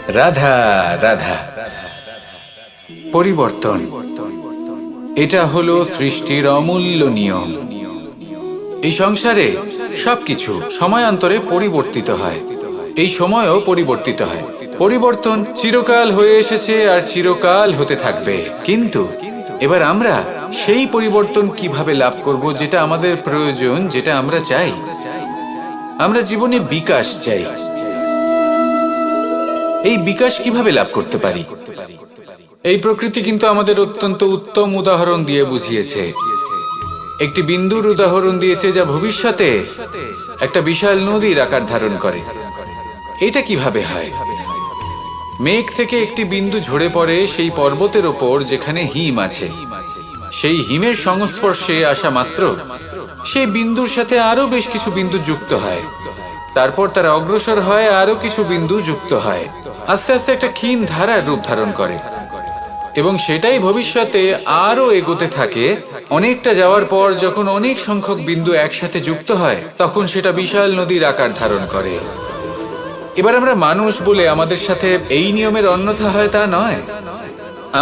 রাধা রাধা। পরিবর্তন, এটা হলো সৃষ্টির অমূল্য নিয়ম। এই সংসারে সবকিছু সময়ান্তরে পরিবর্তিত হয়, এই সময়ও পরিবর্তিত হয়। পরিবর্তন চিরকাল হয়ে এসেছে আর চিরকাল হতে থাকবে। কিন্তু এবার আমরা সেই পরিবর্তন কিভাবে লাভ করব, যেটা আমাদের প্রয়োজন, যেটা আমরা চাই। আমরা জীবনে বিকাশ চাই। এই বিকাশ কিভাবে লাভ করতে পারি? এই প্রকৃতি কিন্তু আমাদের অত্যন্ত উত্তম উদাহরণ দিয়ে বুঝিয়েছে। একটি বিন্দুর উদাহরণ দিয়েছে, যা ভবিষ্যতে একটা বিশাল নদীর আকার ধারণ করে। এটা কিভাবে হয়? মেঘ থেকে একটি বিন্দু ঝরে পড়ে সেই পর্বতের ওপর যেখানে হিম আছে। সেই হিমের সংস্পর্শে আসা মাত্র সেই বিন্দুর সাথে আরো বেশ কিছু বিন্দু যুক্ত হয়। তারপর তারা অগ্রসর হয়, আরো কিছু বিন্দু যুক্ত হয়, আস্তে আস্তে একটা ক্ষীণ ধারার রূপ ধারণ করে। এবং সেটাই ভবিষ্যতে আরো এগোতে থাকে। অনেকটা যাওয়ার পর যখন অনেক সংখ্যক বিন্দু একসাথে যুক্ত হয়, তখন সেটা বিশাল নদীর আকার ধারণ করে। এবার আমরা মানুষ বলে আমাদের সাথে এই নিয়মের অন্যথা হয় তা নয়।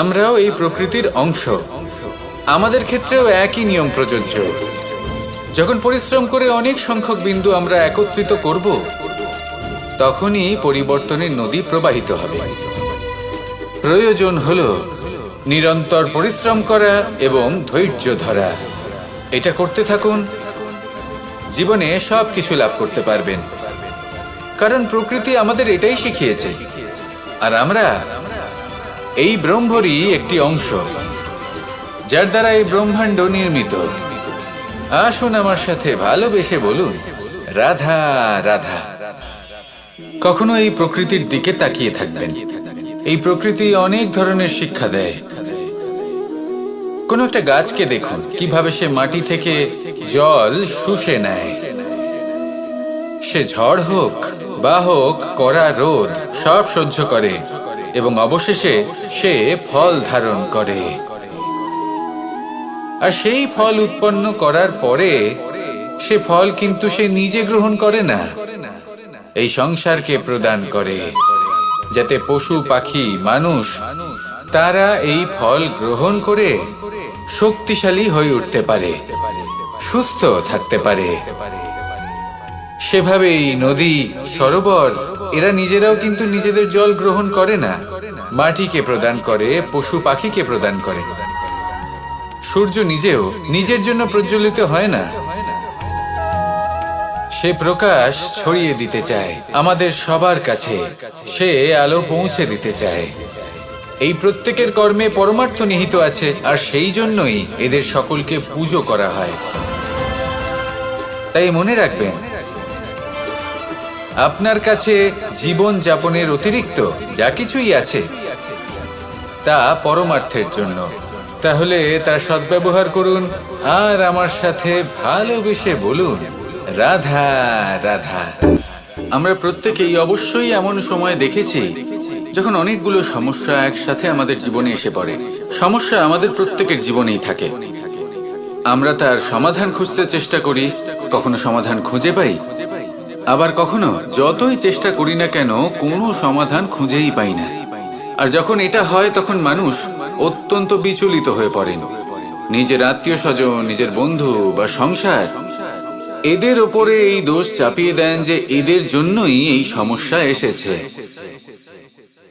আমরাও এই প্রকৃতির অংশ। আমাদের ক্ষেত্রেও একই নিয়ম প্রযোজ্য। যখন পরিশ্রম করে অনেক সংখ্যক বিন্দু আমরা একত্রিত করব, তখনই পরিবর্তনের নদী প্রবাহিত হবে। প্রয়োজন হলো নিরন্তর পরিশ্রম করা এবং ধৈর্য ধরা। এটা করতে থাকুন, জীবনে সব কিছু লাভ করতে পারবেন। কারণ প্রকৃতি আমাদের এটাই শিখিয়েছে। আর আমরা এই ব্রহ্মরই একটি অংশ, যার দ্বারা এই ব্রহ্মাণ্ড নির্মিত। আসুন আমার সাথে ভালোবেসে বলুন, রাধা রাধা। কখনো এই প্রকৃতির দিকে তাকিয়ে থাকবেন। এই প্রকৃতি অনেক ধরনের শিক্ষা দেয়। কোনো একটা গাছকে দেখুন, কিভাবে সে মাটি থেকে জল শুষে নেয়। সে ঝড় হোক বা হোক কড়া রোদ, সব সহ্য করে এবং অবশেষে সে ফল ধারণ করে। আর সেই ফল উৎপন্ন করার পরে সে ফল কিন্তু সে নিজে গ্রহণ করে না, এই সংসারকে প্রদান করে, যাতে পশু পাখি মানুষ তারা এই ফল গ্রহণ করে শক্তিশালী হয়ে উঠতে পারে, সুস্থ থাকতে পারে। সেভাবেই নদী, সরোবর এরা নিজেরাও কিন্তু নিজেদের জল গ্রহণ করে না, মাটিকে প্রদান করে, পশু পাখিকে প্রদান করে। সূর্য নিজেও নিজের জন্য প্রজ্বলিত হয় না, সে প্রকাশ ছড়িয়ে দিতে চায় আমাদের সবার কাছে। সে আলো পৌঁছে দিতে চায়। এই প্রত্যেকের কর্মে পরমার্থ নিহিত আছে, আর সেই জন্যই এদের সকলকে পুজো করা হয়। তাই মনে রাখবেন, আপনার কাছে জীবন যাপনের অতিরিক্ত যা কিছুই আছে, তা পরমার্থের জন্য। তাহলে তার সদ্ব্যবহার করুন আর আমার সাথে ভালোবেসে বলুন, রাধা রাধা। আমরা প্রত্যেকেই অবশ্যই এমন সময় দেখেছি যখন অনেকগুলো সমস্যা একসাথে আমাদের জীবনে এসে পড়ে। সমস্যা আমাদের প্রত্যেকের জীবনেই থাকে। আমরা তার সমাধান খুঁজতে চেষ্টা করি, কখনো সমাধান খুঁজে পাই, আবার কখনো যতই চেষ্টা করি না কেন কোনো সমাধান খুঁজেই পাই না। আর যখন এটা হয়, তখন মানুষ অত্যন্ত বিচলিত হয়ে পড়েন। নিজের আত্মীয় স্বজন, নিজের বন্ধু বা সংসার, এদের ওপরে এই দোষ চাপিয়ে দেন যে এদের জন্যই এই সমস্যা এসেছে।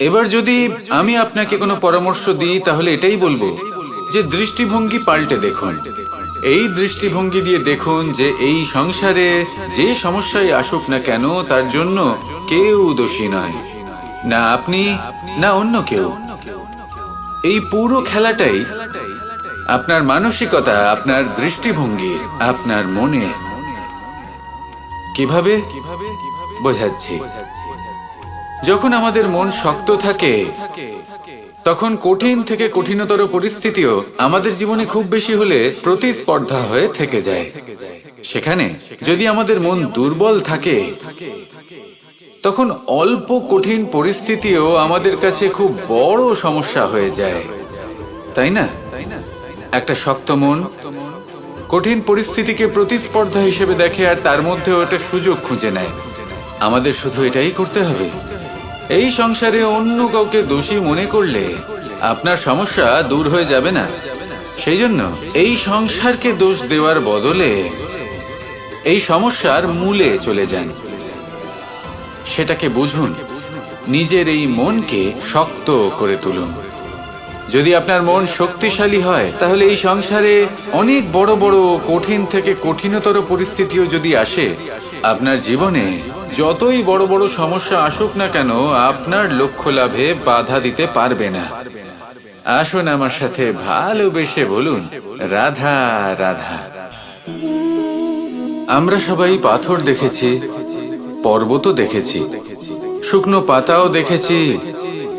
এবার যদি আমি আপনাকে কোনো পরামর্শ দিই, তাহলে এটাই বলবো যে দৃষ্টিভঙ্গি পাল্টে দেখুন। এই দৃষ্টিভঙ্গি দিয়ে দেখুন যে এই সংসারে যে সমস্যায় আসুক না কেন, তার জন্য কেউ দোষী নয়, না আপনি না অন্য কেউ। এই পুরো খেলাটাই আপনার মানসিকতা, আপনার দৃষ্টিভঙ্গি, আপনার মনে। কিভাবে বোঝাচ্ছি? যখন আমাদের মন শক্ত থাকে, তখন কঠিন থেকে কঠিনতর পরিস্থিতিও আমাদের জীবনে খুব বেশি হলে প্রতিস্পর্ধা হয়ে থেকে যায়। সেখানে যদি আমাদের মন দুর্বল থাকে, তখন অল্প কঠিন পরিস্থিতিও আমাদের কাছে খুব বড় সমস্যা হয়ে যায়, তাই না? একটা শক্ত মন কঠিন পরিস্থিতিকে প্রতিস্পর্ধা হিসেবে দেখে আর তার মধ্যেও একটা সুযোগ খুঁজে নেয়। আমাদের শুধু এটাই করতে হবে, এই সংসারে অন্য কাউকে দোষী মনে করলে আপনার সমস্যা দূর হয়ে যাবে না। সেই জন্য এই সংসারকে দোষ দেওয়ার বদলে এই সমস্যার মূলে চলে যান, সেটাকে বুঝুন, নিজের এই মনকে শক্ত করে তুলুন। যদি আপনার মন শক্তিশালী হয় তাহলে এই সংসারে অনেক বড় বড় কঠিন থেকে কঠিনতর পরিস্থিতিও যদি আসে, আপনার জীবনে যতই বড় বড় সমস্যা আসুক না কেন আপনার লক্ষ্য লাভে বাধা দিতে পারবে না। আসুন আমার সাথে ভালোবেসে বলুন, রাধা রাধা। আমরা সবাই পাথর দেখেছি, পর্বতও দেখেছি, শুকনো পাতাও দেখেছি,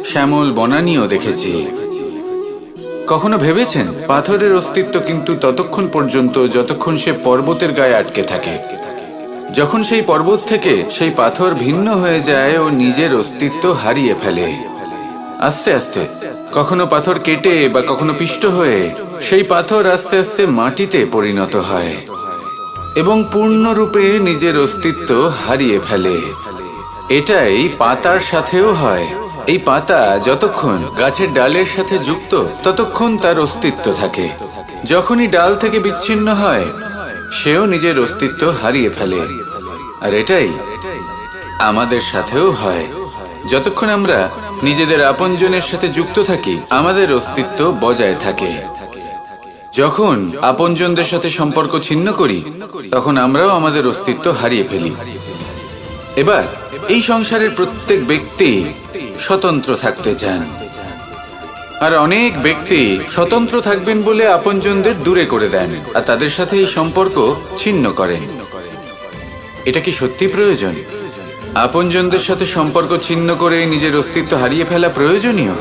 শ্যামল বনানীও দেখেছি। কখনো ভেবেছেন পাথরের অস্তিত্ব কিন্তু ততক্ষণ পর্যন্ত যতক্ষণ সে পর্বতের গায়ে আটকে থাকে। যখন সেই পর্বত থেকে সেই পাথর ভিন্ন হয়ে যায় ও নিজের অস্তিত্ব হারিয়ে ফেলে। আস্তে আস্তে কখনো পাথর কেটে বা কখনো পিষ্ট হয়ে সেই পাথর আস্তে আস্তে মাটিতে পরিণত হয় এবং পূর্ণরূপে নিজের অস্তিত্ব হারিয়ে ফেলে। এটাই পাতার সাথেও হয়। এই পাতা যতক্ষণ গাছের ডালের সাথে যুক্ত ততক্ষণ তার অস্তিত্ব থাকে। যখনই ডাল থেকে বিচ্ছিন্ন হয় সেও নিজের অস্তিত্ব হারিয়ে ফেলে। আর এটাই আমাদের সাথেও হয়। যতক্ষণ আমরা নিজেদের আপনজনের সাথে যুক্ত থাকি আমাদের অস্তিত্ব বজায় থাকে। যখন আপনজনদের সাথে সম্পর্ক ছিন্ন করি তখন আমরাও আমাদের অস্তিত্ব হারিয়ে ফেলি। এবার এই সংসারের প্রত্যেক ব্যক্তি স্বতন্ত্র থাকতে চান, আর অনেক ব্যক্তি স্বতন্ত্র থাকবেন বলে আপনজনদের দূরে করে দেন আর তাদের সাথে এই সম্পর্ক ছিন্ন করেন। এটা কি সত্যি প্রয়োজন? আপনজনদের সাথে সম্পর্ক ছিন্ন করে নিজের অস্তিত্ব হারিয়ে ফেলা প্রয়োজনীয়,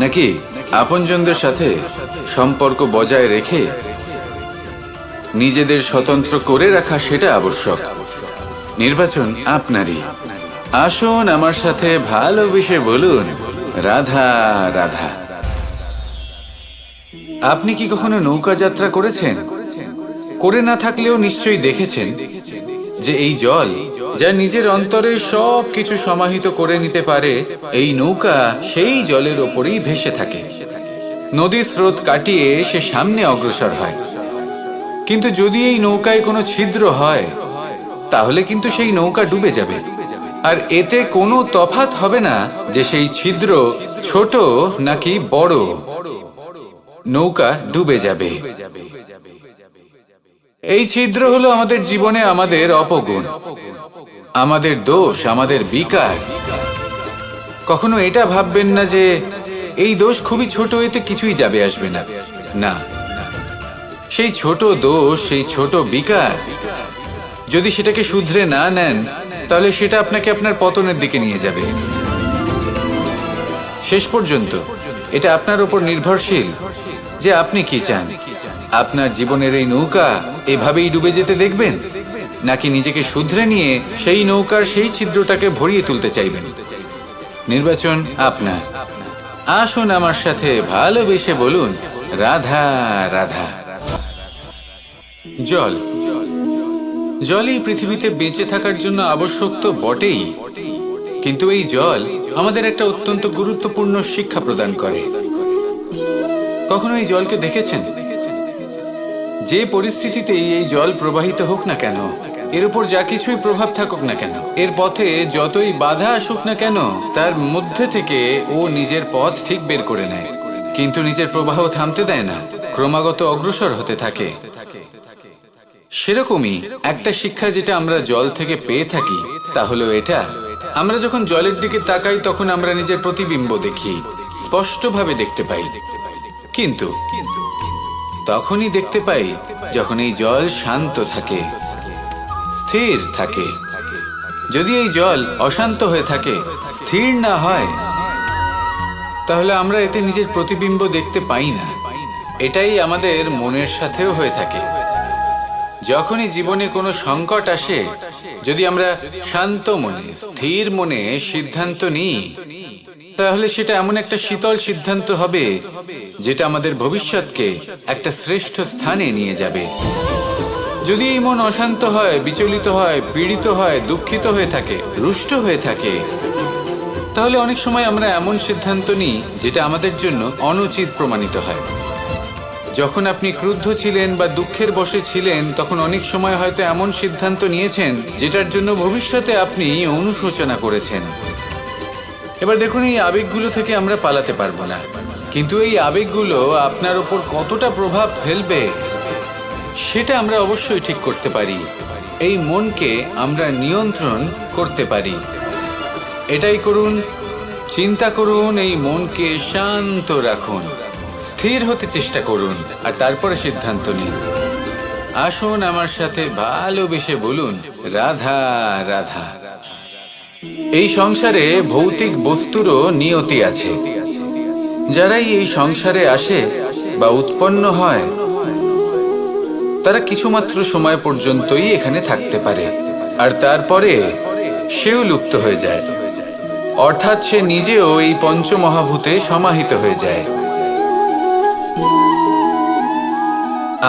নাকি আপনজনদের সাথে সম্পর্ক বজায় রেখে নিজেদের স্বতন্ত্র করে রাখা সেটা আবশ্যক? নির্বাচন আপনারই। আসুন আমার সাথে ভালোবেসে বলুন, রাধা রাধা। আপনি কি কখনো নৌকা যাত্রা করেছেন? করে না থাকলেও নিশ্চয়ই দেখেছেন যে এই জল যা নিজের অন্তরে সব কিছু সমাহিত করে নিতে পারে, এই নৌকা সেই জলের ওপরেই ভেসে থাকে। নদীর স্রোত কাটিয়ে সে সামনে অগ্রসর হয়। কিন্তু যদি এই নৌকায় কোনো ছিদ্র হয় তাহলে কিন্তু সেই নৌকা ডুবে যাবে। আর এতে কোনো তফাৎ হবে না যে সেই ছিদ্র ছোট নাকি বড়, নৌকা ডুবে যাবে। এই ছিদ্র হলো আমাদের জীবনে আমাদের অপগুণ, আমাদের দোষ, আমাদের বিকার। কখনো এটা ভাববেন না যে এই দোষ খুবই ছোট, এতে কিছুই যাবে আসবে না। না, সেই ছোট দোষ, সেই ছোট বিকার যদি সেটাকে শুধরে না নেন তাহলে সেটা আপনাকে আপনার পতনের দিকে নিয়ে যাবে। শেষ পর্যন্ত এটা আপনার উপর নির্ভরশীল যে আপনি কি চান। আপনার জীবনের এই নৌকা এভাবেই ডুবে যেতে দেখবেন, নাকি নিজেকে শুধরে নিয়ে সেই নৌকার সেই ছিদ্রটাকে ভরিয়ে তুলতে চাইবেন? নির্বাচন আপনার। আসুন আমার সাথে ভালোবেসে বলুন, রাধা রাধা। জল, জলই পৃথিবীতে বেঁচে থাকার জন্য আবশ্যক তো বটেই, কিন্তু এই জল আমাদের একটা অত্যন্ত গুরুত্বপূর্ণ শিক্ষা প্রদান করে। কখনো এই জলকে দেখেছেন? যে পরিস্থিতিতেই এই জল প্রবাহিত হোক না কেন, এর উপর যা কিছুই প্রভাব থাকুক না কেন, এর পথে যতই বাধা আসুক না কেন, তার মধ্যে থেকে ও নিজের পথ ঠিক বের করে নেয়, কিন্তু নিজের প্রবাহ থামতে দেয় না, ক্রমাগত অগ্রসর হতে থাকে। সেরকমই একটা শিক্ষা যেটা আমরা জল থেকে পেয়ে থাকি তা হলো এটা, আমরা যখন জলের দিকে তাকাই তখন আমরা নিজের প্রতিবিম্ব দেখি, স্পষ্টভাবে দেখতে পাই। কিন্তু তখনই দেখতে পাই যখন এই জল শান্ত থাকে, স্থির থাকে। যদি এই জল অশান্ত হয়ে থাকে, স্থির না হয়, তাহলে আমরা এতে নিজের প্রতিবিম্ব দেখতে পাই না। এটাই আমাদের মনের সাথেও হয়ে থাকে। যখনই জীবনে কোনো সংকট আসে, যদি আমরা শান্ত মনে, স্থির মনে সিদ্ধান্ত নিই, তাহলে সেটা এমন একটা শীতল সিদ্ধান্ত হবে যেটা আমাদের ভবিষ্যৎকে একটা শ্রেষ্ঠ স্থানে নিয়ে যাবে। যদি এই মন অশান্ত হয়, বিচলিত হয়, পীড়িত হয়, দুঃখিত হয়ে থাকে, রুষ্ট হয়ে থাকে, তাহলে অনেক সময় আমরা এমন সিদ্ধান্ত নিই যেটা আমাদের জন্য অনুচিত প্রমাণিত হয়। যখন আপনি ক্রুদ্ধ ছিলেন বা দুঃখের বশে ছিলেন, তখন অনেক সময় হয়তো এমন সিদ্ধান্ত নিয়েছেন যেটার জন্য ভবিষ্যতে আপনি অনুশোচনা করেছেন। এবার দেখুন, এই আবেগগুলো থেকে আমরা পালাতে পারবো না, কিন্তু এই আবেগগুলো আপনার ওপর কতটা প্রভাব ফেলবে সেটা আমরা অবশ্যই ঠিক করতে পারি। এই মনকে আমরা নিয়ন্ত্রণ করতে পারি। এটাই করুন, চিন্তা করুন, এই মনকে শান্ত রাখুন, স্থির হতে চেষ্টা করুন, আর তারপরে সিদ্ধান্ত নিন। আসুন আমার সাথে ভালোবেসে বলুন, রাধা রাধা। এই সংসারে ভৌতিক বস্তুরও নিয়তি আছে। যারাই এই সংসারে আসে বা উৎপন্ন হয়, তারা কিছুমাত্র সময় পর্যন্তই এখানে থাকতে পারে, আর তারপরে সেও লুপ্ত হয়ে যায়, অর্থাৎ সে নিজেও এই পঞ্চমহাভূতে সমাহিত হয়ে যায়।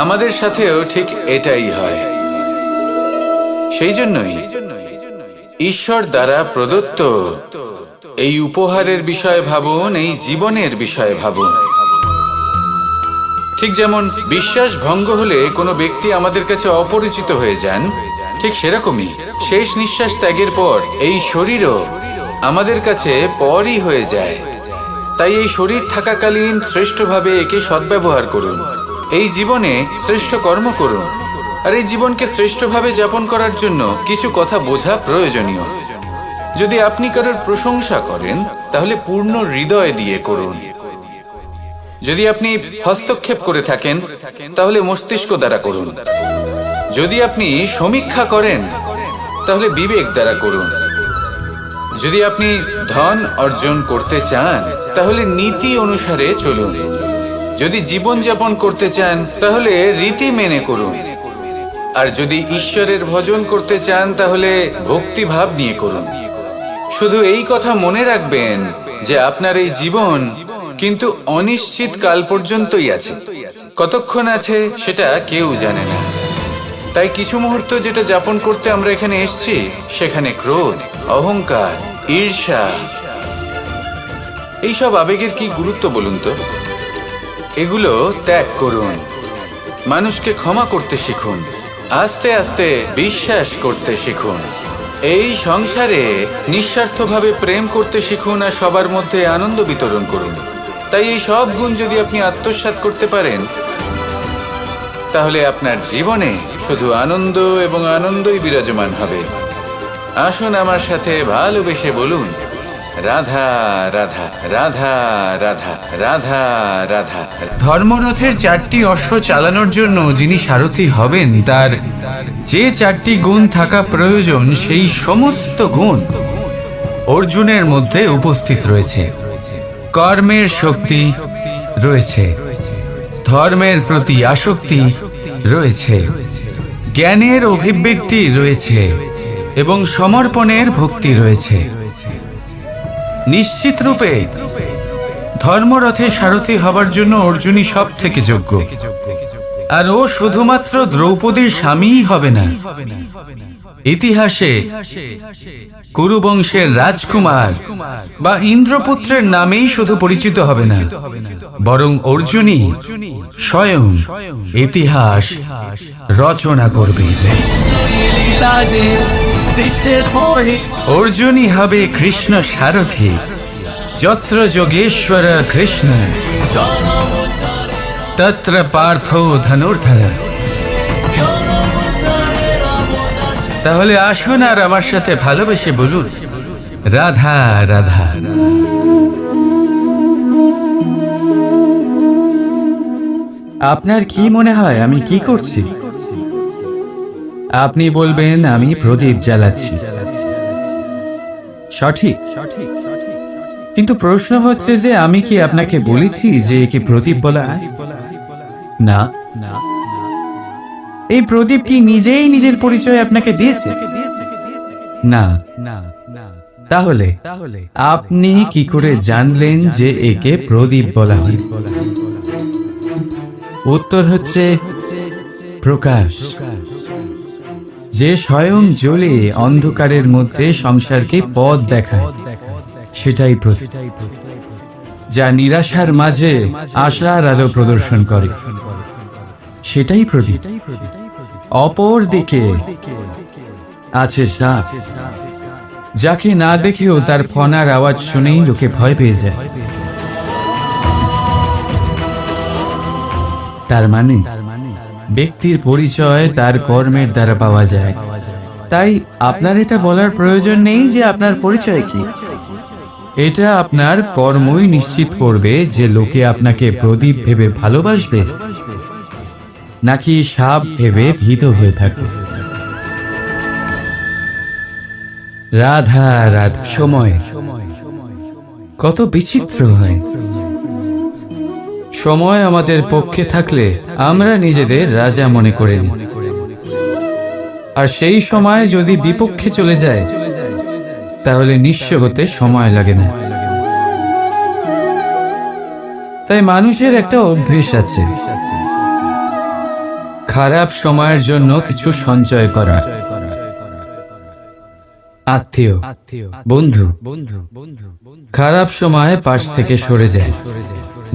আমাদের সাথেও ঠিক এটাই হয়। সেই জন্যই ঈশ্বর দ্বারা প্রদত্ত এই উপহারের বিষয়ে ভাবুন, এই জীবনের বিষয়ে ভাবুন। ঠিক যেমন বিশ্বাস ভঙ্গ হলে কোনো ব্যক্তি আমাদের কাছে অপরিচিত হয়ে যান, ঠিক সেরকমই শেষ নিঃশ্বাস ত্যাগের পর এই শরীরও আমাদের কাছে পরই হয়ে যায়। তাই এই শরীর থাকাকালীন শ্রেষ্ঠভাবে একে সদ্ব্যবহার করুন, এই জীবনে শ্রেষ্ঠ কর্ম করুন, আর এই জীবনকে শ্রেষ্ঠভাবে যাপন করার জন্য কিছু কথা বোঝা প্রয়োজনীয়। যদি আপনি কারোর প্রশংসা করেন, তাহলে পূর্ণ হৃদয় দিয়ে করুন। যদি আপনি হস্তক্ষেপ করে থাকেন, তাহলে মস্তিষ্ক দ্বারা করুন। যদি আপনি সমীক্ষা করেন, তাহলে বিবেক দ্বারা করুন। যদি আপনি ধন অর্জন করতে চান, তাহলে নীতি অনুসারে চলুন। যদি জীবনযাপন করতে চান, তাহলে রীতি মেনে করুন। আর যদি ঈশ্বরের ভজন করতে চান, তাহলে ভক্তিভাব নিয়ে করুন। শুধু এই কথা মনে রাখবেন যে আপনার এই জীবন কিন্তু অনিশ্চিত কাল পর্যন্তই আছে। কতক্ষণ আছে সেটা কেউ জানে না। তাই কিছু মুহূর্ত যেটা যাপন করতে আমরা এখানে এসেছি, সেখানে ক্রোধ, অহংকার, ঈর্ষা, এইসব আবেগের কি গুরুত্ব বলুন তো? এগুলো ত্যাগ করুন। মানুষকে ক্ষমা করতে শিখুন, আস্তে আস্তে বিশ্বাস করতে শিখুন। এই সংসারে নিঃস্বার্থভাবে প্রেম করতে শিখুন, আর সবার মধ্যে আনন্দ বিতরণ করুন। তাই এই সব গুণ যদি আপনি আত্মসাৎ করতে পারেন, তাহলে আপনার জীবনে শুধু আনন্দ এবং আনন্দই বিরাজমান হবে। আসুন আমার সাথে ভালোবেসে বলুন, রাধা রাধা রাধা রাধা রাধা রাধা। ধর্মরথের 4টি অশ্ব চালানোর জন্য যিনি সারথি হবেন, তার যে 4টি গুণ থাকা প্রয়োজন, সেই সমস্ত গুণ অর্জুনের মধ্যে উপস্থিত রয়েছে। কর্মের শক্তি রয়েছে, ধর্মের প্রতি আসক্তি রয়েছে, জ্ঞানের অভিব্যক্তি রয়েছে এবং সমর্পণের ভক্তি রয়েছে। নিশ্চিত রূপে ধর্মরথে সারথি হবার জন্য অর্জুনই সব থেকে যোগ্য। আর ও শুধুমাত্র দ্রৌপদীর স্বামীই হবে না, ইতিহাসে কুরুবংশের রাজকুমার বা ইন্দ্রপুত্রের নামেই শুধু পরিচিত হবে না, বরং অর্জুনই স্বয়ং ইতিহাস রচনা করবে। অর্জুনই হবে কৃষ্ণ সারথি, যত্র যোগেশ্বর কৃষ্ণ তত্র পার্থ ধনুর্ধর। তাহলে আসুন আর আমার সাথে ভালোবেসে বলুন, রাধা রাধা। আপনার কি মনে হয় আমি কি করছি? আপনি বলবেন আমি প্রদীপ জ্বালাচ্ছি। সঠিক, কিন্তু প্রশ্ন হচ্ছে যে আমি কি আপনাকে বলেছি যে একে প্রদীপ বলা হয়? না, এই প্রদীপ কি নিজেই নিজের পরিচয় আপনাকে দিয়েছে? না। তাহলে আপনি কি করে জানলেন যে একে প্রদীপ বলা হয়? উত্তর হচ্ছে প্রকাশ, যে স্বয়ং জ্বলে অন্ধকারের মধ্যে সংসারকে পথ দেখায়। সেটাই প্রদীপ, যা নিরাশার মাঝে আশার আলো প্রদর্শন করে। সেটাই প্রদীপ। অপর দিকে আছে সাপ, যাকে না দেখেও তার ফনার আওয়াজ শুনেই লোকে ভয় পেয়ে যায়। তার মানে ব্যক্তির পরিচয় তার কর্মের দ্বারা পাওয়া যায়। তাই আপনার এটা বলার প্রয়োজন নেই যে আপনার পরিচয় কি। এটা আপনার কর্মই নিশ্চিত করবে যে লোকে আপনাকে প্রদীপ ভেবে ভালোবাসবে নাকি সাপ ভেবে ভীত হয়ে থাকবে। রাধা রাধা। সময় কত বিচিত্র হয়। সময় আমাদের পক্ষে থাকলে আমরা নিজেদের রাজা মনে করে নিই, আর সেই সময় যদি বিপক্ষে চলে যায় তাহলে নিঃস্ব হতে সময় লাগে না। তাই মানুষের একটা অভ্যেস আছে, খারাপ সময়ের জন্য কিছু সঞ্চয় করা। আত্মীয়, বন্ধু খারাপ সময় পাশ থেকে সরে যায়।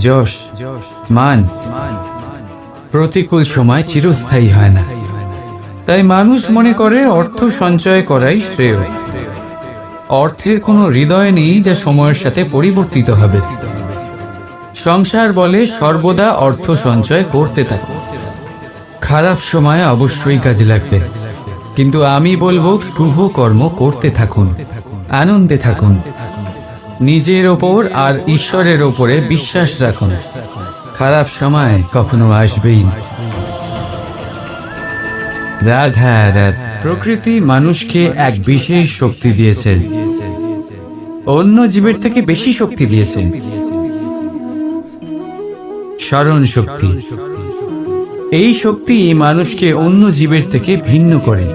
যশ, মান প্রতিকূল সময় চিরস্থায়ী হয় না। তাই মানুষ মনে করে অর্থ সঞ্চয় করাই শ্রেয়। অর্থের কোনো হৃদয় নেই যা সময়ের সাথে পরিবর্তিত হবে। সংসার বলে সর্বদা অর্থ সঞ্চয় করতে থাকো। খারাপ সময় অবশ্যই কাজে লাগবে, কিন্তু আমি বলবো শুভ কর্ম করতে থাকুন, আনন্দে থাকুন, নিজের ওপর আর ঈশ্বরের ওপরে বিশ্বাস রাখুন। খারাপ সময় কখনো আসবেই না। রাধা রাধা। প্রকৃতি মানুষকে এক বিশেষ শক্তি দিয়েছে, অন্য জীবের থেকে বেশি শক্তি দিয়েছে। স্মরণ শক্তি। এই শক্তি মানুষকে অন্য জীবের থেকে ভিন্ন করে,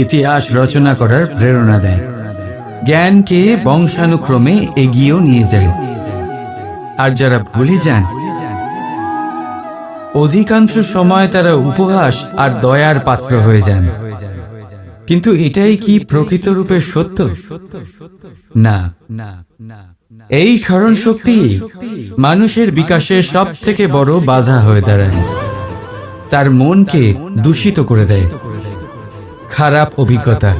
ইতিহাস রচনা করার প্রেরণা দেয়, জ্ঞানকে বংশানুক্রমে এগিয়েও নিয়ে যায়। আর যারা ভুলে যান, অধিকাংশ সময় তারা উপহাস আর দয়ার পাত্র হয়ে যান। কিন্তু এটাই কি প্রকৃত রূপে সত্য? না। এই স্মরণ শক্তি মানুষের বিকাশের সব থেকে বড় বাধা হয়ে দাঁড়ায়। তার মনকে দূষিত করে দেয়। খারাপ অভিজ্ঞতা,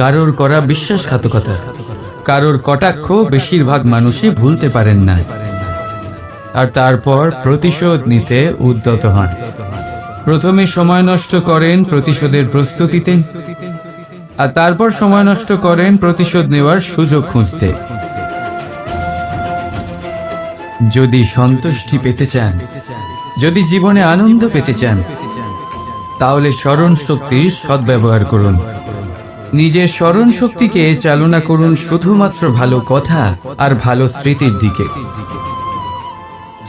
কারোর করা বিশ্বাসঘাতকতা, কারোর কটাক্ষ বেশিরভাগ মানুষই ভুলতে পারেন না, আর তারপর প্রতিশোধ নিতে উদ্যত হন। প্রথমে সময় নষ্ট করেন প্রতিশোধের প্রস্তুতিতে, আর তারপর সময় নষ্ট করেন প্রতিশোধ নেওয়ার সুযোগ খুঁজতে। যদি সন্তুষ্টি পেতে চান, যদি জীবনে আনন্দ পেতে চান, তাহলে স্মরণ শক্তির সদ্ব্যবহার করুন। নিজের স্মরণ শক্তিকে চালনা করুন শুধুমাত্র ভালো কথা আর ভালো স্মৃতির দিকে।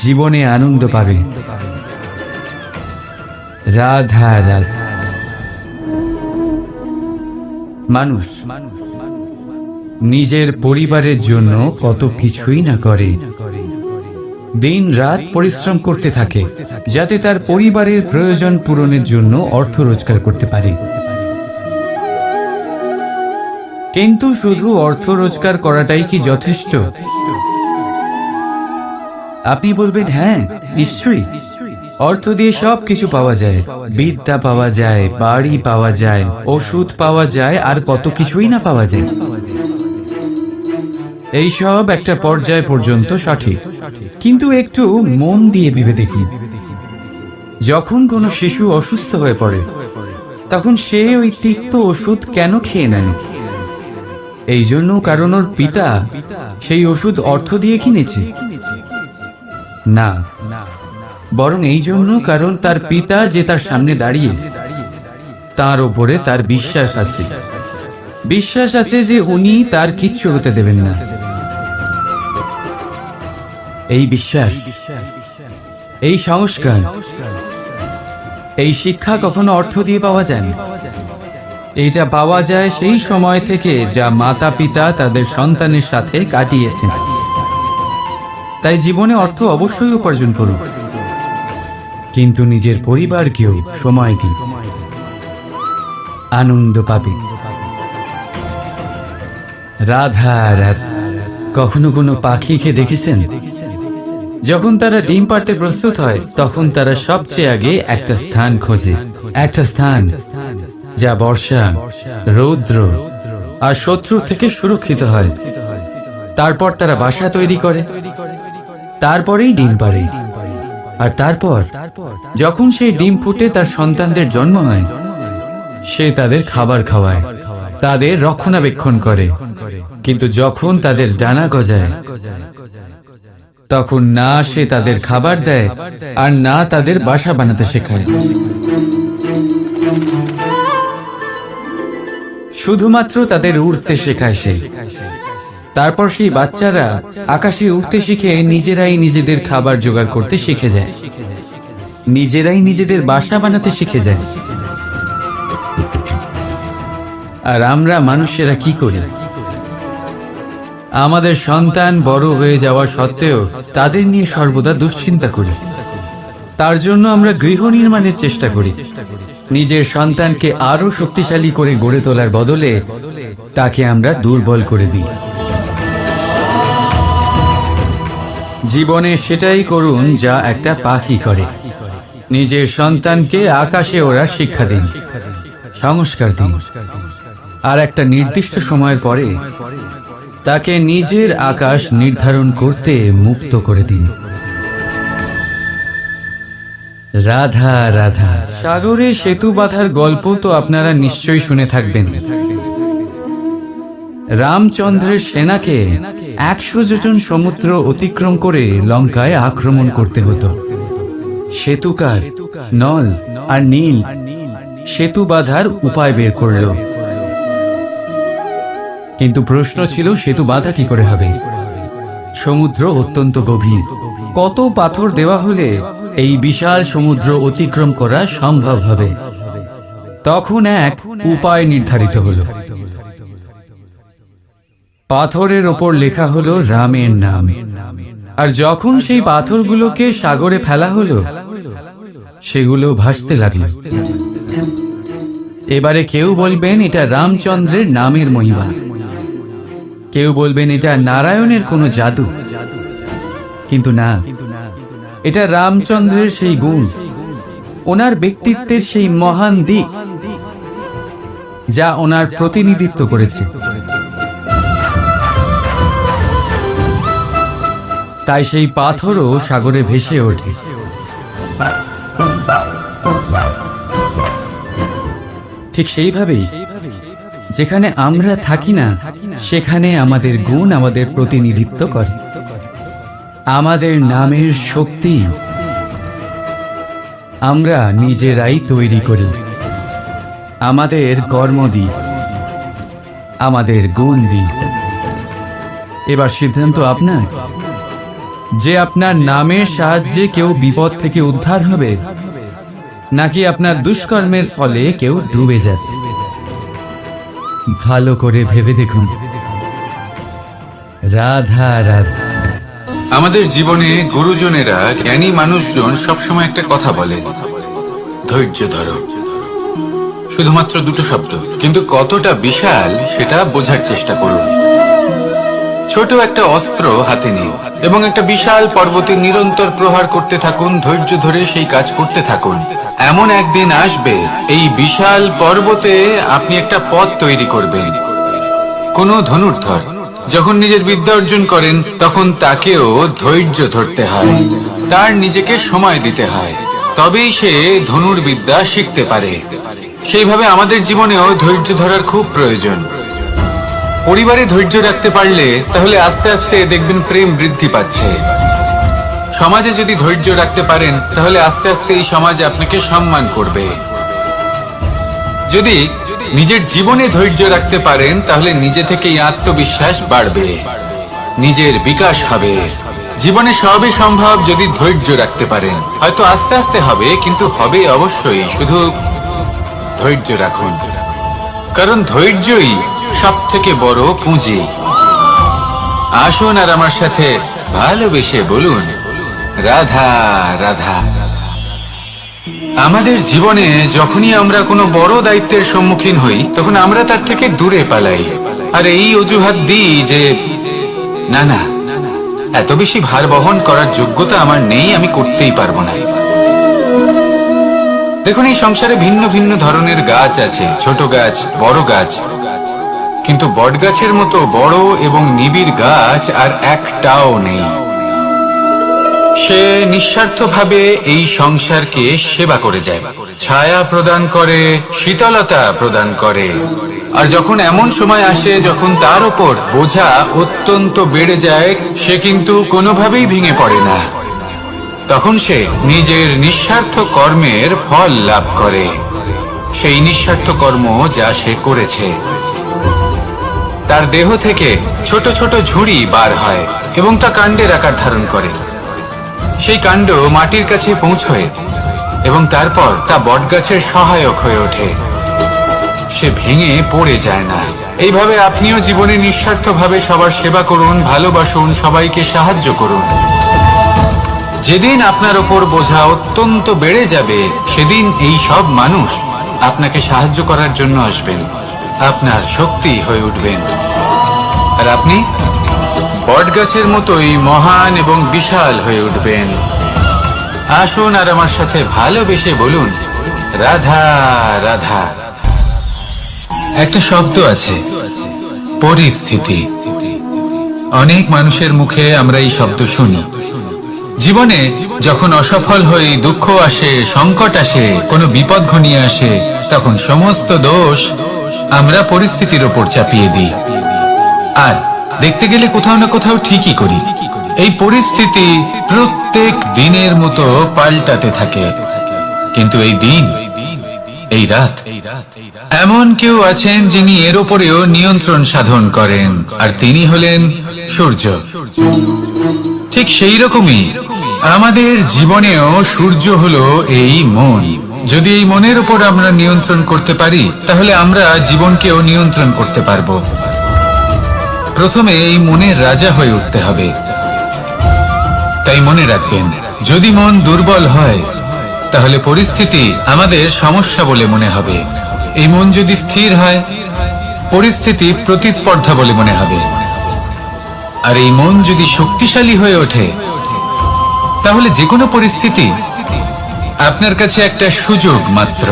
জীবনে আনন্দ পাবেন। রাধা রাধা। মানুষ নিজের পরিবারের জন্য কত কিছুই না করে, দিন রাত পরিশ্রম করতে থাকে যাতে তার পরিবারের প্রয়োজন পূরণের জন্য অর্থ রোজগার করতে পারে। কিন্তু শুধু অর্থ রোজগার করাটাই কি যথেষ্ট? আপনি বলবেন, হ্যাঁ নিশ্চয়ই, অর্থ দিয়ে সব কিছু পাওয়া যায়, বিদ্যা পাওয়া যায়, বাড়ি পাওয়া যায়, ওষুধ পাওয়া যায়, আর কত কিছুই না পাওয়া যায়। এই সব একটা পর্যায় পর্যন্ত সঠিক, কিন্তু একটু মন দিয়ে ভেবে দেখুন, যখন কোনো শিশু অসুস্থ হয়ে পড়ে তখন সে ওই তিক্ত ওষুধ কেন খেয়ে নেয়? এই জন্য কারণ ওর পিতা সেই ওষুধ অর্থ দিয়ে কিনেছে? না, বরং এই জন্য কারণ তার পিতা যে তার সামনে দাঁড়িয়ে, তার ওপরে তার বিশ্বাস আছে। বিশ্বাস আছে যে উনি তার কিচ্ছু হতে দেবেন না। এই বিশ্বাস, এই সংস্কার, এই শিক্ষা কখনো অর্থ দিয়ে পাওয়া যায় না। এটা পাওয়া যায় সেই সময় থেকে যা মাতা পিতা তাদের সন্তানের সাথে কাটিয়েছেন। তাই জীবনে অর্থ অবশ্যই উপার্জন করুন, কিন্তু নিজের পরিবারকেও সময় দিন, আনন্দ পাবে। রাধা রাধা। কখনো কোনো পাখিকে দেখেছেন? যখন তারা ডিম পাড়তে প্রস্তুত হয় তখন তারা সবচেয়ে আগে একটা স্থান খোঁজে, একটা স্থান যা বর্ষা, রৌদ্র আর শত্রুর থেকে সুরক্ষিত হয়। তারপর তারা বাসা তৈরি করে, তারপরেই ডিম পাড়ে। আর তারপর যখন সেই ডিম ফুটে তার সন্তানদের জন্ম হয়, সে তাদের খাবার খাওয়ায়, তাদের রক্ষণাবেক্ষণ করে। কিন্তু যখন তাদের ডানা গজায়, তখন না সে তাদের খাবার দেয় আর না তাদের বাসা বানাতে শেখায়। শুধুমাত্র তাদের উড়তে শেখায় সে। তারপর সেই বাচ্চারা আকাশে উঠতে শিখে নিজেরাই নিজেদের খাবার জোগাড় করতে শিখে যায়, নিজেরাই নিজেদের বাসা বানাতে শিখে যায়। আর আমরা মানুষেরা কি করি? আমাদের সন্তান বড় হয়ে যাওয়া সত্ত্বেও তাদের নিয়ে সর্বদা দুশ্চিন্তা করি। তার জন্য আমরা গৃহ নির্মাণের চেষ্টা করি। নিজের সন্তানকে আরো শক্তিশালী করে গড়ে তোলার বদলে তাকে আমরা দুর্বল করে দিই। জীবনে সেটাই করুন যা একটা পাখি করে। নিজের সন্তানকে আকাশে ওড়ার শিক্ষা দিন, সংস্কার দিন, আর একটা নির্দিষ্ট সময়ের পরে তাকে নিজের আকাশ নির্ধারণ করতে মুক্ত করে দিন। রাধা রাধা। সাগরে সেতু বাঁধার গল্প তো আপনারা নিশ্চয়ই শুনে থাকবেন। রামচন্দ্রের সেনাকে 100 যোজন সমুদ্র অতিক্রম করে লঙ্কায় আক্রমণ করতে হতো। সেতুকার নল আর নীল সেতু বাঁধার উপায় বের করল। কিন্তু প্রশ্ন ছিল, সেতু বাঁধা কি করে হবে? সমুদ্র অত্যন্ত গভীর। কত পাথর দেওয়া হলে এই বিশাল সমুদ্র অতিক্রম করা সম্ভব হবে? তখন এক উপায় নির্ধারিত হলো। পাথরের ওপর লেখা হলো রামের নাম। আর যখন সেই পাথরগুলোকে সাগরে ফেলা হলো, সেগুলো ভাসতে লাগলো। এবারে কেউ বলবেন এটা রামচন্দ্রের নামের মহিমা, কেউ বলবেন এটা নারায়ণের কোনো জাদু। কিন্তু না, এটা রামচন্দ্রের সেই গুণ, ওনার ব্যক্তিত্বের সেই মহান দিক যা ওনার প্রতিনিধিত্ব করেছে। তাই সেই পাথরও সাগরে ভেসে ওঠে। ঠিক সেইভাবেই যেখানে আমরা থাকি না, সেখানে আমাদের গুণ আমাদের প্রতিনিধিত্ব করে। আমাদের নামের শক্তি আমরা নিজেরাই তৈরি করি। আমাদের কর্ম দিই, আমাদের গুণ দিই। এবার সিদ্ধান্ত আপনার যে আপনার নামের সাহায্যে কেউ বিপদ থেকে উদ্ধার হবে, নাকি আপনার দুষ্কর্মের ফলে কেউ ডুবে যাবে। ভালো করে ভেবে দেখুন। রাধা রাধা। আমাদের জীবনে গুরুজনেরা, জ্ঞানী মানুষজন সবসময় একটা কথা বলে, ধৈর্য ধরো। শুধুমাত্র দুটো শব্দ, কিন্তু কতটা বিশাল সেটা বোঝার চেষ্টা করুন। ছোট একটা অস্ত্র হাতে নিন এবং একটা বিশাল পর্বতে নিরন্তর প্রহার করতে থাকুন। ধৈর্য ধরে সেই কাজ করতে থাকুন। এমন একদিন আসবে, এই বিশাল পর্বতে আপনি একটা পথ তৈরি করবেন। কোনো ধনুর্ধর যখন নিজের বিদ্যা অর্জন করেন, তখন তাকেও ধৈর্য ধরতে হয়, তার নিজেকে সময় দিতে হয়, তবেই সে ধনুর্বিদ্যা শিখতে পারে। সেইভাবে আমাদের জীবনেও ধৈর্য ধরার খুব প্রয়োজন। পরিবারে ধৈর্য রাখতে পারলে তাহলে আস্তে আস্তে দেখবেন প্রেম বৃদ্ধি পাচ্ছে। সমাজে যদি ধৈর্য রাখতে পারেন, তাহলে আস্তে আস্তে এই সমাজ আপনাকে সম্মান করবে। যদি নিজের জীবনে ধৈর্য রাখতে পারেন, তাহলে নিজে থেকেই আত্মবিশ্বাস বাড়বে, নিজের বিকাশ হবে। জীবনে সবই সম্ভব যদি ধৈর্য রাখতে পারেন। হয়তো আস্তে আস্তে হবে, কিন্তু হবে অবশ্যই। শুধু ধৈর্য রাখুন, কারণ ধৈর্যই সব থেকে বড় পুঁজি। আসুন আর আমার সাথে ভালোবেসে বলুন, রাধা রাধা। আমাদের জীবনে যখনই আমরা কোনো বড় দায়িত্বের সম্মুখীন হই, তখন আমরা তার থেকে দূরে পালাই। আর এই অজুহাত দিই যে না না, এত বেশি ভার বহন করার যোগ্যতা আমার নেই, আমি করতেই পারবো না। দেখুন, এই সংসারে ভিন্ন ভিন্ন ধরনের গাছ আছে, ছোট গাছ, বড় গাছ, কিন্তু বট গাছের মতো বড় এবং নিবিড় গাছ আর একটাও নেই। সে নিঃস্বার্থভাবে এই সংসারকে সেবা করে যায়, ছায়া প্রদান করে, শীতলতা প্রদান করে। আর যখন এমন সময় আসে যখন তার উপর বোঝা অত্যন্ত বেড়ে যায়, সে কিন্তু কোনোভাবেই ভেঙে পড়ে না। তখন সে নিজের নিঃস্বার্থ কর্মের ফল লাভ করে, সেই নিঃস্বার্থ কর্ম যা সে করেছে। তার দেহ থেকে ছোট ছোট ঝুড়ি বার হয় এবং তা কাণ্ডের আকার ধারণ করে। সেই কাণ্ড মাটির কাছে পৌঁছয় এবং তারপর তা বটগাছের সহায়ক হয়ে ওঠে। সে ভেঙে পড়ে যায় না। এইভাবে আপনিও জীবনে নিঃস্বার্থভাবে সবার সেবা করুন, ভালোবাসুন, সবাইকে সাহায্য করুন। যেদিন আপনার ওপর বোঝা অত্যন্ত বেড়ে যাবে, সেদিন এই সব মানুষ আপনাকে সাহায্য করার জন্য আসবেন, আপনার শক্তি হয়ে উঠবেন। আর আপনি বটগাছের মতোই মহান এবং বিশাল হয়ে উঠবেন। আসুন আর আমার সাথে ভালোবেসে বলুন, রাধা রাধা। একটা শব্দ আছে, পরিস্থিতি। অনেক মানুষের মুখে আমরা এই শব্দ শুনি। জীবনে যখন অসফল হই, দুঃখ আসে, সংকট আসে, কোনো বিপদ ঘনিয়ে আসে, তখন সমস্ত দোষ আমরা পরিস্থিতির ওপর চাপিয়ে দিই। আর দেখতে গেলে কোথাও না কোথাও ঠিকই করি। এই পরিস্থিতি প্রত্যেক দিনের মতো পাল্টাতে থাকে, কিন্তু এই দিন, এই রাত, এমন কেউ আছেন যিনি এর ওপরেও নিয়ন্ত্রণ সাধন করেন, আর তিনি হলেন সূর্য। ঠিক সেই রকমই আমাদের জীবনেও সূর্য হলো এই মন। যদি এই মনের উপর আমরা নিয়ন্ত্রণ করতে পারি, তাহলে আমরা জীবনকেও নিয়ন্ত্রণ করতে পারবো। প্রথমে এই মনের রাজা হয়ে উঠতে হবে। তাই মনে রাখবেন, যদি মন দুর্বল হয়, তাহলে পরিস্থিতি আমাদের সমস্যা বলে মনে হবে। এই মন যদি স্থির হয়, পরিস্থিতি প্রতিস্পর্ধা বলে মনে হবে। আর এই মন যদি শক্তিশালী হয়ে ওঠে, তাহলে যে কোনো পরিস্থিতি আপনার কাছে একটা সুযোগ মাত্র,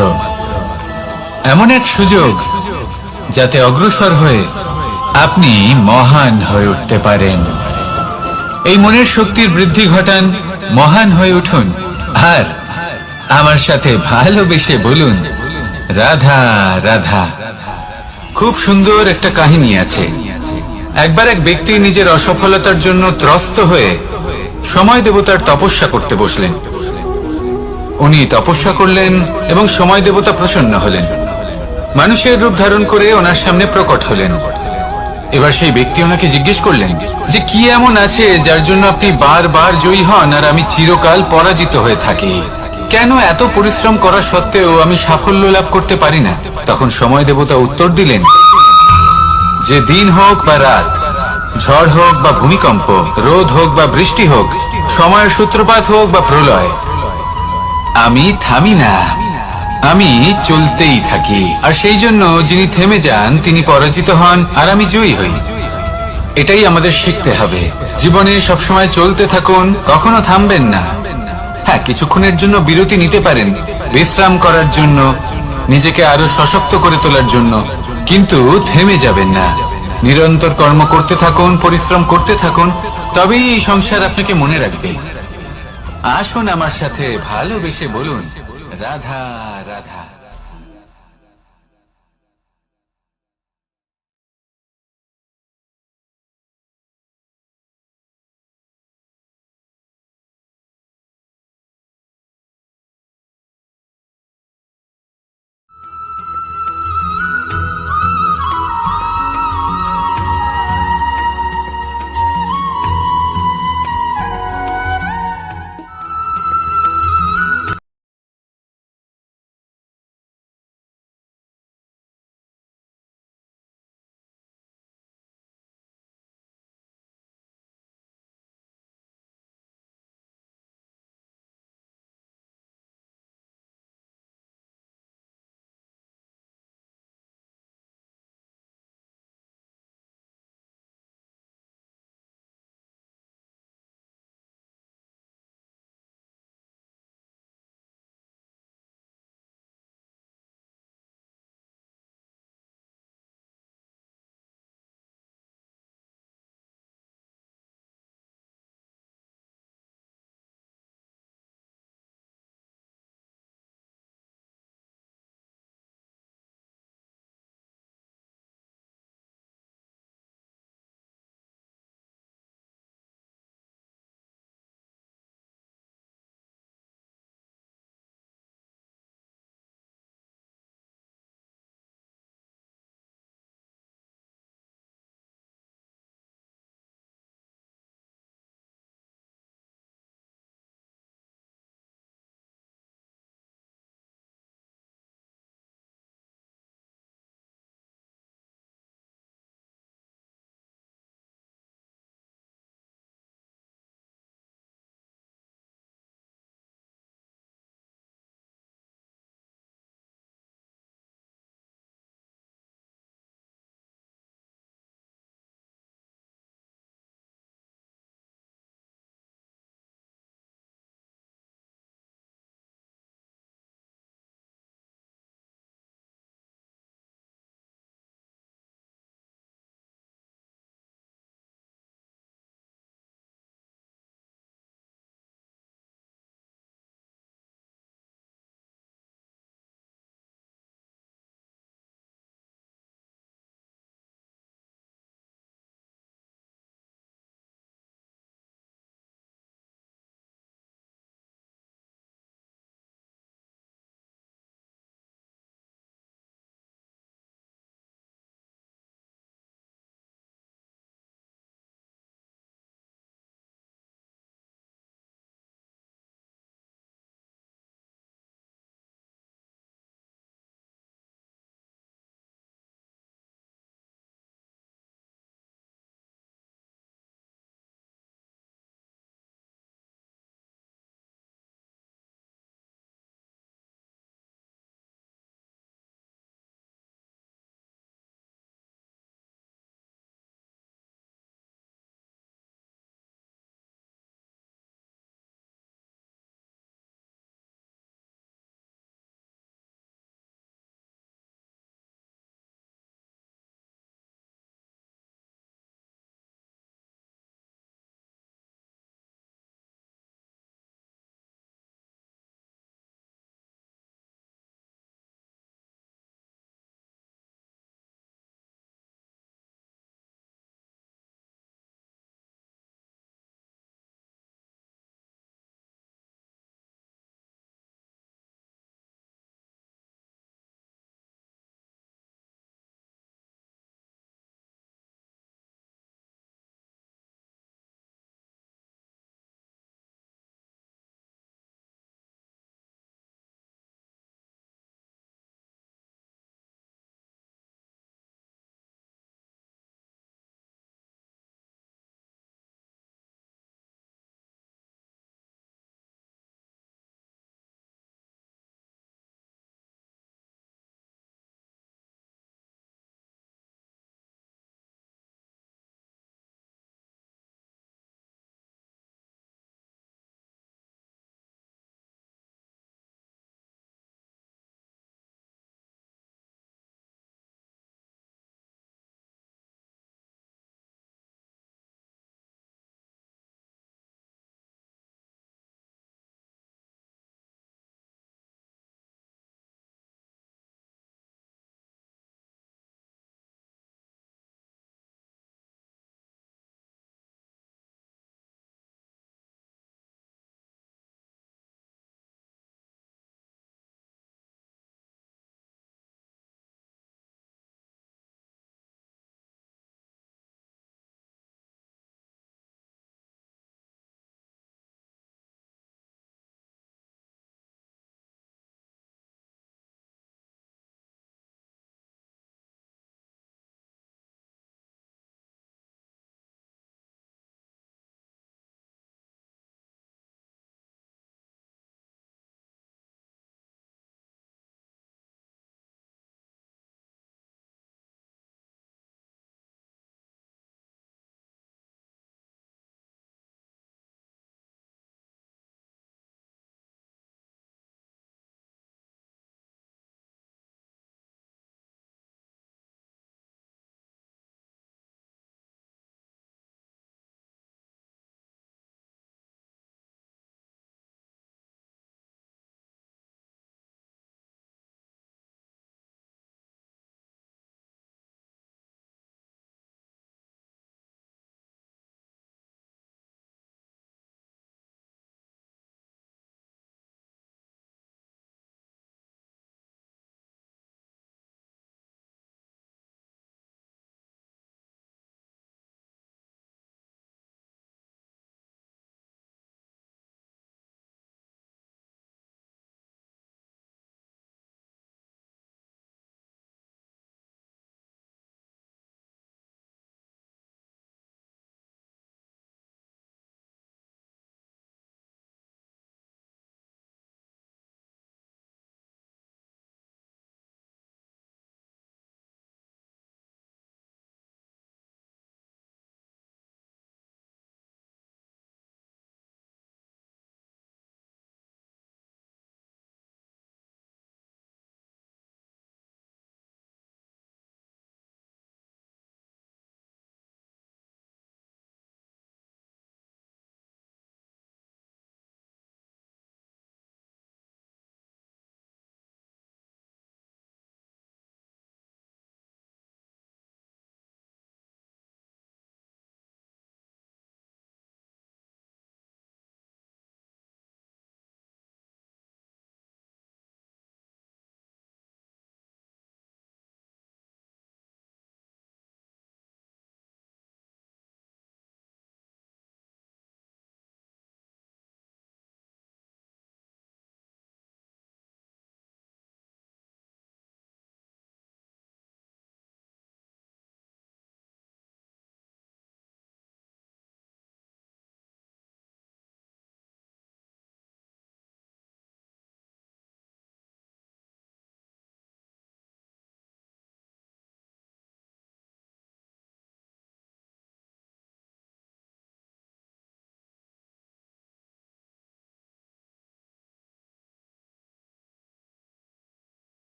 এমন এক সুযোগ যাতে অগ্রসর হয়ে আপনি মহান হয়ে উঠতে পারেন। এই মনের শক্তির বৃদ্ধি ঘটান, মহান হয়ে উঠুন, আর আমার সাথে ভালোবেসে বলুন, রাধা রাধা। খুব সুন্দর একটা কাহিনী আছে। একবার এক ব্যক্তি নিজের অসফলতার জন্য ত্রস্ত হয়ে সময় দেবতার তপস্যা করতে বসলেন। উনি তপস্যা করলেন এবং সময় দেবতা প্রসন্ন হলেন, মানুষের রূপ ধারণ করে ওনার সামনে প্রকট হলেন। এবার সেই ব্যক্তি ওনাকে জিজ্ঞেস করলেন যে কি এমন আছে যার জন্য আপনি বারবার জয়ী হন আর আমি চিরকাল পরাজিত হয়ে থাকি? কেন এত পরিশ্রম করা সত্ত্বেও আমি সাফল্য লাভ করতে পারি না? তখন সময় দেবতা উত্তর দিলেন যে দিন হোক বা রাত, ঝড় হোক বা ভূমিকম্প, রোদ হোক বা বৃষ্টি হোক, সময়ের সূত্রপাত হোক বা প্রলয়, আমি থামি না, আমি চলতেই থাকি। আর সেই জন্য যিনি থেমে যান তিনি পরাজিত হন আর আমি জয়ী হই। এটাই আমাদের শিখতে হবে। জীবনে সবসময় চলতে থাকুন, কখনো থামবেন না। হ্যাঁ, কিছুক্ষণের জন্য বিরতি নিতে পারেন, বিশ্রাম করার জন্য, নিজেকে আরো সশক্ত করে তোলার জন্য, কিন্তু থেমে যাবেন না। নিরন্তর কর্ম করতে থাকুন, পরিশ্রম করতে থাকুন, তবেই এই সংসার আপনাকে মনে রাখবে। আসুন আমার সাথে ভালোবেসে বলুন, রাধা রাধা।